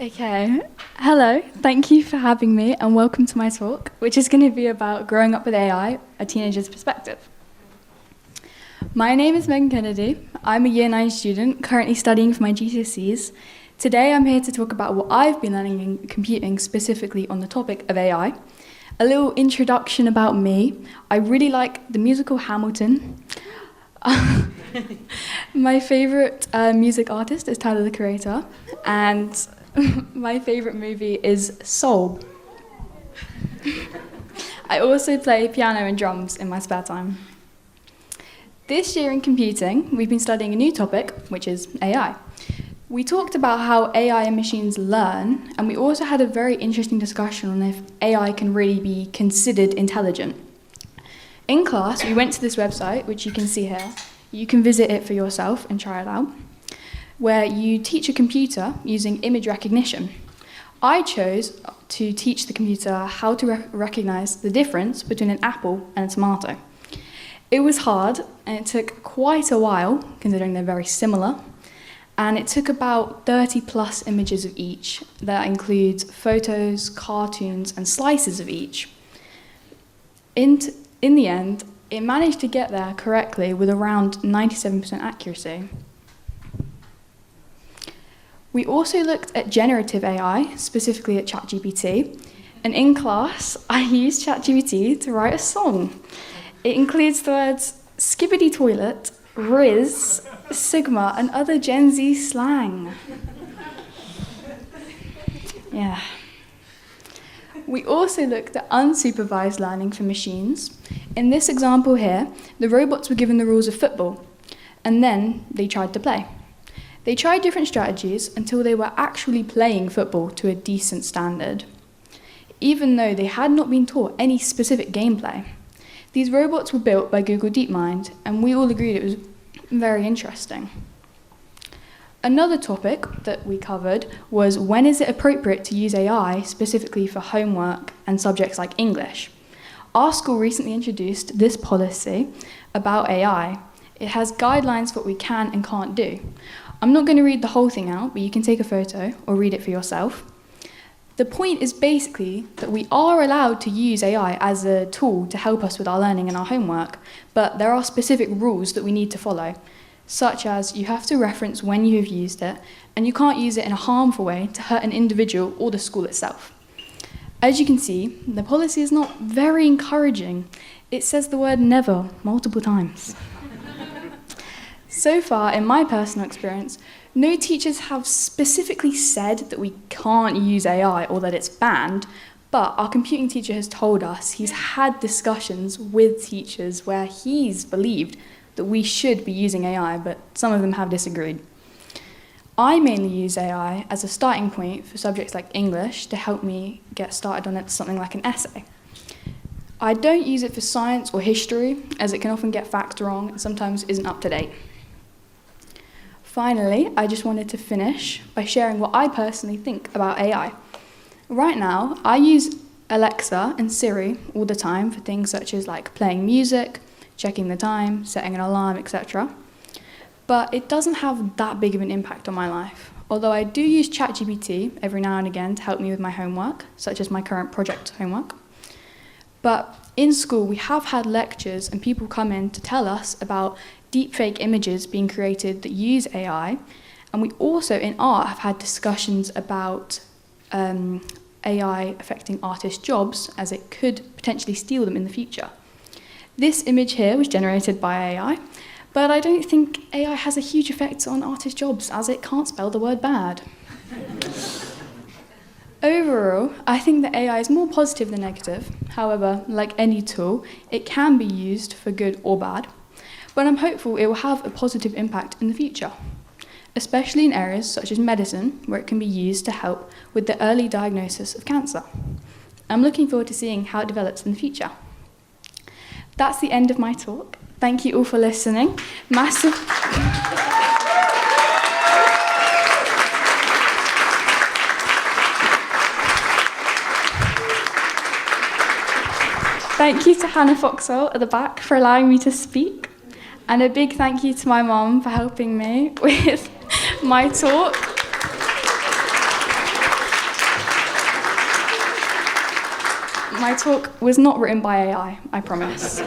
Okay, hello, thank you for having me and welcome to my talk, which is going to be about growing up with AI, a teenager's perspective. My name is Megan Kennedy. I'm a Year 9 student currently studying for my GCSEs. Today I'm here to talk about what I've been learning in computing, specifically on the topic of AI. A little introduction about me. I really like the musical Hamilton. My favourite music artist is Tyler, the Creator, and my favourite movie is Soul. I also play piano and drums in my spare time. This year in computing, we've been studying a new topic, which is AI. We talked about how AI and machines learn, and we also had a very interesting discussion on if AI can really be considered intelligent. In class, we went to this website, which you can see here. You can visit it for yourself and try it out, where you teach a computer using image recognition. I chose to teach the computer how to recognize the difference between an apple and a tomato. It was hard, and it took quite a while, considering they're very similar, and it took about 30 plus images of each. That includes photos, cartoons, and slices of each. In the end, it managed to get there correctly with around 97% accuracy. We also looked at generative AI, specifically at ChatGPT, and in class, I used ChatGPT to write a song. It includes the words skibbity toilet, Riz, Sigma, and other Gen Z slang. Yeah. We also looked at unsupervised learning for machines. In this example here, the robots were given the rules of football, and then they tried to play. They tried different strategies until they were actually playing football to a decent standard, even though they had not been taught any specific gameplay. These robots were built by Google DeepMind, and we all agreed it was very interesting. Another topic that we covered was when is it appropriate to use AI specifically for homework and subjects like English. Our school recently introduced this policy about AI. It has guidelines for what we can and can't do. I'm not going to read the whole thing out, but you can take a photo or read it for yourself. The point is basically that we are allowed to use AI as a tool to help us with our learning and our homework, but there are specific rules that we need to follow, such as you have to reference when you have used it, and you can't use it in a harmful way to hurt an individual or the school itself. As you can see, the policy is not very encouraging. It says the word never multiple times. So far, in my personal experience, no teachers have specifically said that we can't use AI or that it's banned, but our computing teacher has told us he's had discussions with teachers where he's believed that we should be using AI, but some of them have disagreed. I mainly use AI as a starting point for subjects like English to help me get started on something like an essay. I don't use it for science or history, as it can often get facts wrong and sometimes isn't up to date. Finally, I just wanted to finish by sharing what I personally think about AI. Right now, I use Alexa and Siri all the time for things such as like playing music, checking the time, setting an alarm, etc. But it doesn't have that big of an impact on my life. Although I do use ChatGPT every now and again to help me with my homework, such as my current project homework. But in school, we have had lectures and people come in to tell us about deepfake images being created that use AI. And we also, in art, have had discussions about AI affecting artists' jobs, as it could potentially steal them in the future. This image here was generated by AI, but I don't think AI has a huge effect on artists' jobs, as it can't spell the word bad. Overall, I think that AI is more positive than negative. However, like any tool, it can be used for good or bad, but I'm hopeful it will have a positive impact in the future, especially in areas such as medicine, where it can be used to help with the early diagnosis of cancer. I'm looking forward to seeing how it develops in the future. That's the end of my talk. Thank you all for listening. Massive... Thank you to Hannah Foxall at the back for allowing me to speak. And a big thank you to my mum for helping me with my talk. My talk was not written by AI, I promise.